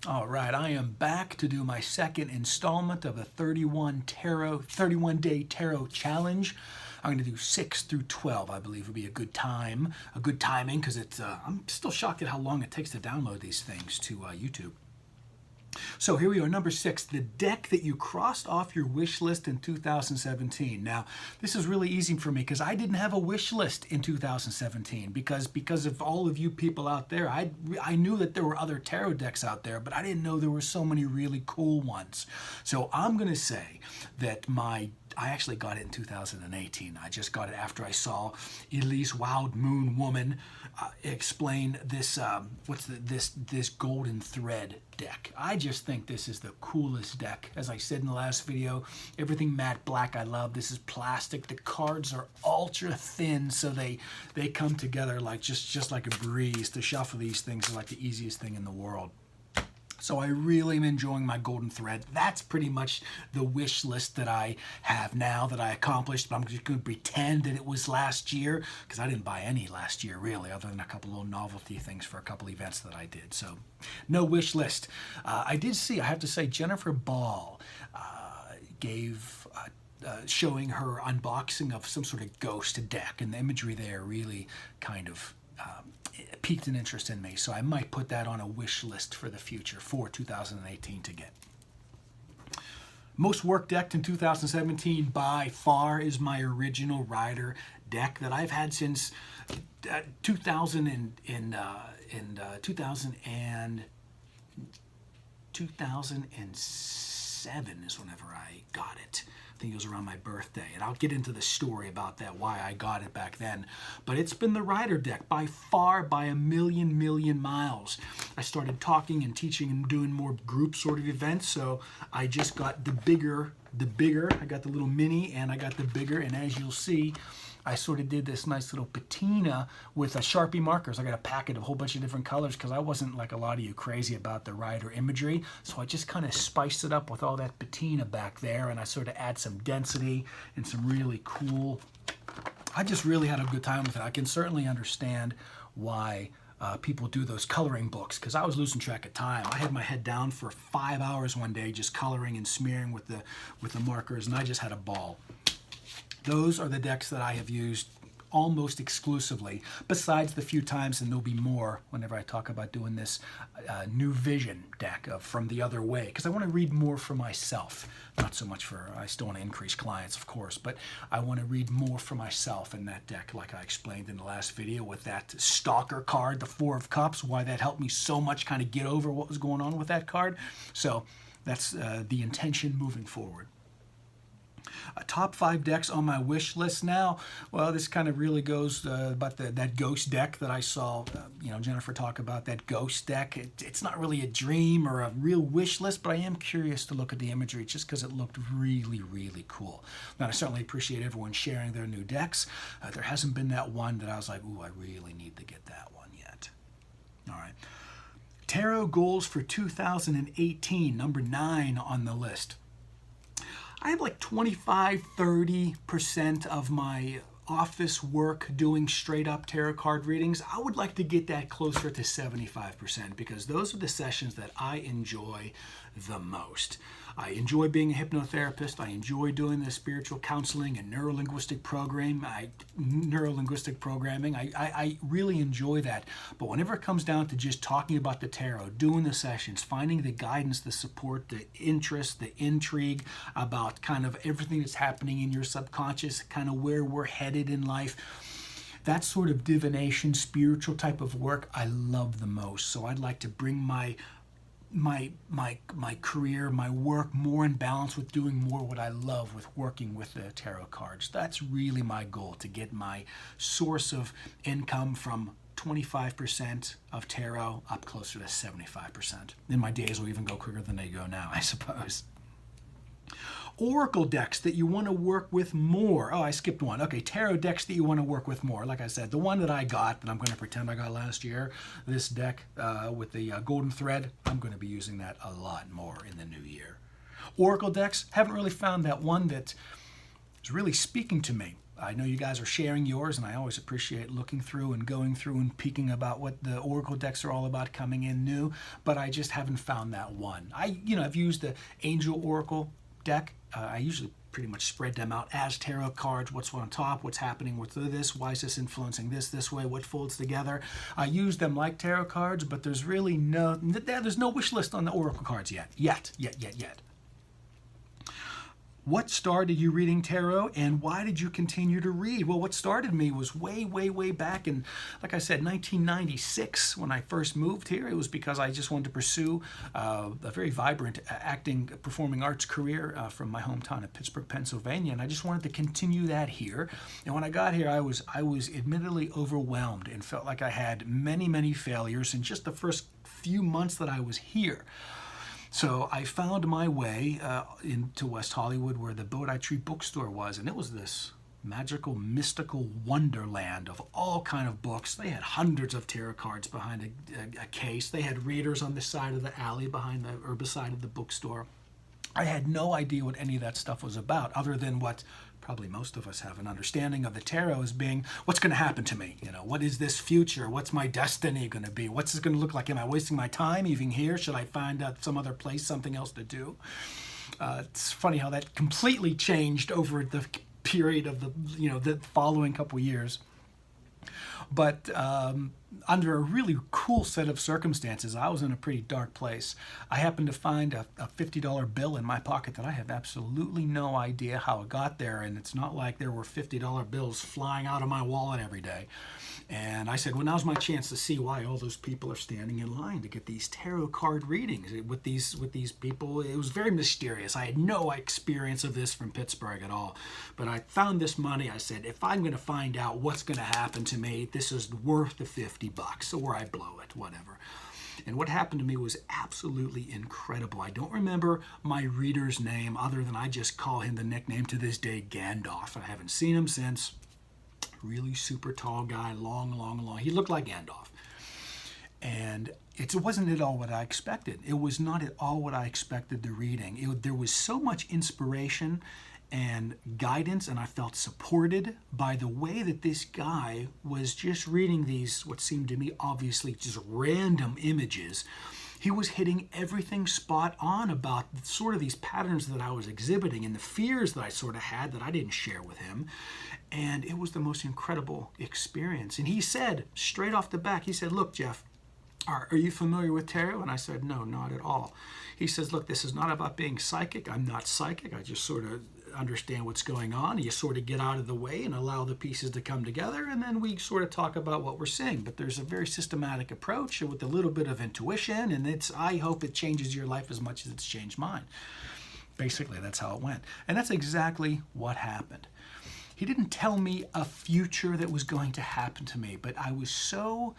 All right, I am back to do my second installment of the 31-day tarot challenge. I'm going to do 6 through 12. I believe would be a good timing because it's. I'm still shocked at how long it takes to download these things to YouTube. So here we are, number 6, the deck that you crossed off your wish list in 2017. Now, this is really easy for me because I didn't have a wish list in 2017 because of all of you people out there. I knew that there were other tarot decks out there, but I didn't know there were so many really cool ones. So I'm going to say that I actually got it in 2018. I just got it after I saw Elise Wild Moon Woman explain this this golden thread deck. I just think this is the coolest deck. As I said in the last video, everything matte black I love. This is plastic. The cards are ultra thin, so they come together like just like a breeze. To shuffle these things is like the easiest thing in the world. So I really am enjoying my golden thread. That's pretty much the wish list that I have now that I accomplished. But I'm just going to pretend that it was last year because I didn't buy any last year really, other than a couple little novelty things for a couple events that I did. So no wish list. I did see, I have to say, Jennifer Ball gave showing her unboxing of some sort of ghost deck, and the imagery there really kind of piqued an interest in me, so I might put that on a wish list for the future for 2018 to get. Most work decked in 2017 by far is my original Rider deck that I've had since 2007 is whenever I got it. I think it was around my birthday, and I'll get into the story about that, why I got it back then. But it's been the Rider deck by far, by a million miles. I started talking and teaching and doing more group sort of events, so I just got the bigger. I got the little mini and I got the bigger, and as you'll see, I sort of did this nice little patina with Sharpie markers. I got a packet of a whole bunch of different colors because I wasn't like a lot of you crazy about the Rider imagery. So I just kind of spiced it up with all that patina back there, and I sort of add some density and some really cool. I just really had a good time with it. I can certainly understand why people do those coloring books because I was losing track of time. I had my head down for 5 hours one day just coloring and smearing with the markers, and I just had a ball. Those are the decks that I have used almost exclusively, besides the few times, and there'll be more whenever I talk about doing this New Vision deck of From the Other Way, because I want to read more for myself. Not so much for, I still want to increase clients, of course, but I want to read more for myself in that deck, like I explained in the last video with that Stalker card, the Four of Cups, why that helped me so much kind of get over what was going on with that card. So that's the intention moving forward. Top 5 decks on my wish list now. Well, this kind of really goes about that ghost deck that I saw Jennifer talk about, that ghost deck. It's not really a dream or a real wish list, but I am curious to look at the imagery just because it looked really cool. Now, I certainly appreciate everyone sharing their new decks. There hasn't been that one that I was like, ooh, I really need to get that one yet. All right. Tarot goals for 2018, number 9 on the list. I have like 25-30% of my office work doing straight up tarot card readings. I would like to get that closer to 75% because those are the sessions that I enjoy the most. I enjoy being a hypnotherapist. I enjoy doing the spiritual counseling and neuro-linguistic programming. I really enjoy that. But whenever it comes down to just talking about the tarot, doing the sessions, finding the guidance, the support, the interest, the intrigue about kind of everything that's happening in your subconscious, kind of where we're headed in life, that sort of divination, spiritual type of work, I love the most. So I'd like to bring my career, my work more in balance with doing more what I love with working with the tarot cards. That's really my goal, to get my source of income from 25% of tarot up closer to 75%. And my days will even go quicker than they go now, I suppose. Oracle decks that you want to work with more. Oh, I skipped one. Okay, tarot decks that you want to work with more. Like I said, the one that I got, that I'm going to pretend I got last year, this deck with the golden thread, I'm going to be using that a lot more in the new year. Oracle decks, haven't really found that one that is really speaking to me. I know you guys are sharing yours, and I always appreciate looking through and going through and peeking about what the Oracle decks are all about coming in new, but I just haven't found that one. I've used the Angel Oracle deck. I usually pretty much spread them out as tarot cards. What's on top, what's happening with this, why is this influencing this way, what folds together. I use them like tarot cards, but there's really there's no wish list on the Oracle cards yet. What started you reading tarot, and why did you continue to read? Well, what started me was way back in, like I said, 1996 when I first moved here. It was because I just wanted to pursue a very vibrant acting, performing arts career from my hometown of Pittsburgh, Pennsylvania, and I just wanted to continue that here. And when I got here, I was admittedly overwhelmed and felt like I had many failures in just the first few months that I was here. So I found my way into West Hollywood, where the Bodhi Tree bookstore was, and it was this magical, mystical wonderland of all kind of books. They had hundreds of tarot cards behind a case. They had readers on the side of the alley beside of the bookstore. I had no idea what any of that stuff was about, other than what probably most of us have an understanding of the tarot as being, what's going to happen to me? What is this future? What's my destiny going to be? What's this going to look like? Am I wasting my time even here? Should I find out some other place, something else to do? It's funny how that completely changed over the period of the following couple years. But under a really cool set of circumstances, I was in a pretty dark place. I happened to find a $50 bill in my pocket that I have absolutely no idea how it got there, and it's not like there were $50 bills flying out of my wallet every day. And I said, well, now's my chance to see why all those people are standing in line to get these tarot card readings with these people. It was very mysterious. I had no experience of this from Pittsburgh at all. But I found this money. I said, if I'm going to find out what's going to happen to me, this is worth the $50, or I blow it, whatever. And what happened to me was absolutely incredible. I don't remember my reader's name, other than I just call him the nickname to this day, Gandalf. I haven't seen him since. Really super tall guy, long. He looked like Gandalf. And it wasn't at all what I expected. It was not at all what I expected the reading. There was so much inspiration and guidance, and I felt supported by the way that this guy was just reading these, what seemed to me obviously just random images. He was hitting everything spot on about sort of these patterns that I was exhibiting and the fears that I sort of had that I didn't share with him. And it was the most incredible experience. And he said, straight off the back, he said, look, Jeff, are you familiar with tarot? And I said, no, not at all. He says, look, this is not about being psychic. I'm not psychic. I just sort of understand what's going on. You sort of get out of the way and allow the pieces to come together, and then we sort of talk about what we're seeing. But there's a very systematic approach with a little bit of intuition, and I hope it changes your life as much as it's changed mine. Basically, that's how it went. And that's exactly what happened. He didn't tell me a future that was going to happen to me, but I was so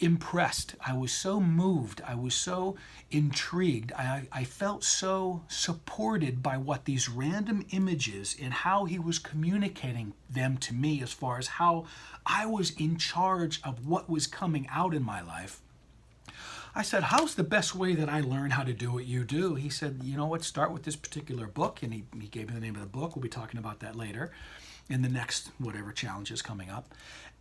impressed. I was so moved. I was so intrigued. I felt so supported by what these random images and how he was communicating them to me, as far as how I was in charge of what was coming out in my life. I said, how's the best way that I learn how to do what you do? He said, you know what, start with this particular book. And he gave me the name of the book. We'll be talking about that later in the next whatever challenge is coming up.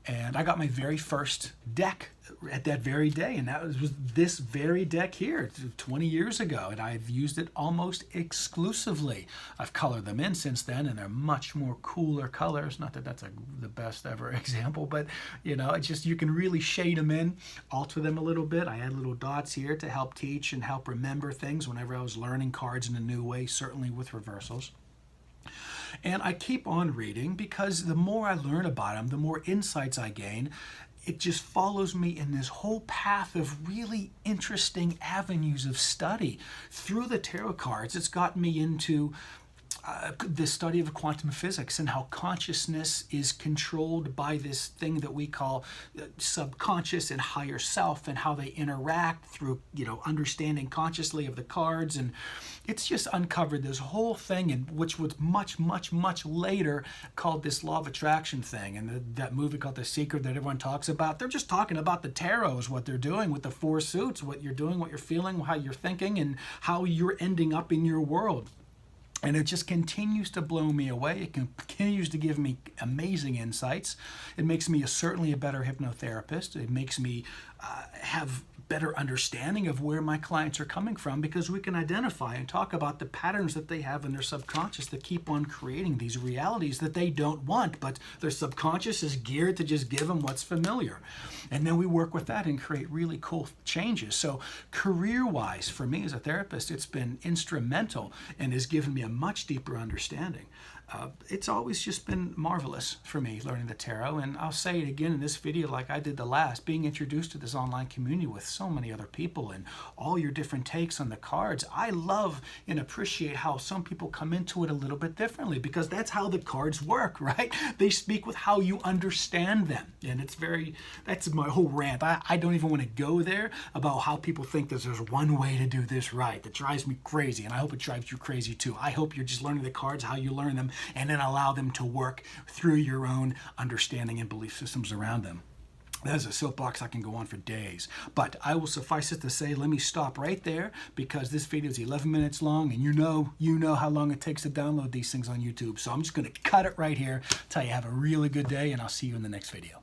And I got my very first deck at that very day, and that was this very deck here 20 years ago, and I've used it almost exclusively. I've colored them in since then, and they're much more cooler colors. Not that that's the best ever example, but it's just, you can really shade them in, alter them a little bit. I had little dots here to help teach and help remember things whenever I was learning cards in a new way, certainly with reversals. And I keep on reading, because the more I learn about them, the more insights I gain. It just follows me in this whole path of really interesting avenues of study. Through the tarot cards, it's got me into the study of quantum physics and how consciousness is controlled by this thing that we call subconscious and higher self, and how they interact through, understanding consciously of the cards. And it's just uncovered this whole thing, and which was much later called this law of attraction thing. And that movie called The Secret that everyone talks about, they're just talking about the tarot is what they're doing with the four suits, what you're doing, what you're feeling, how you're thinking, and how you're ending up in your world. And it just continues to blow me away. It continues to give me amazing insights. It makes me certainly a better hypnotherapist. It makes me have better understanding of where my clients are coming from, because we can identify and talk about the patterns that they have in their subconscious that keep on creating these realities that they don't want, but their subconscious is geared to just give them what's familiar. And then we work with that and create really cool changes. So career-wise, for me as a therapist, it's been instrumental and has given me a much deeper understanding. It's always just been marvelous for me learning the tarot, and I'll say it again in this video like I did the last, being introduced to this online community with so many other people and all your different takes on the cards. I love and appreciate how some people come into it a little bit differently, because that's how the cards work, right? They speak with how you understand them, and that's my whole rant. I don't even want to go there about how people think that there's one way to do this right. That drives me crazy, and I hope it drives you crazy too. I hope you're just learning the cards how you learn them, and then allow them to work through your own understanding and belief systems around them. That is a soapbox I can go on for days. But I will suffice it to say, let me stop right there, because this video is 11 minutes long, and you know how long it takes to download these things on YouTube. So I'm just going to cut it right here, tell you have a really good day, and I'll see you in the next video.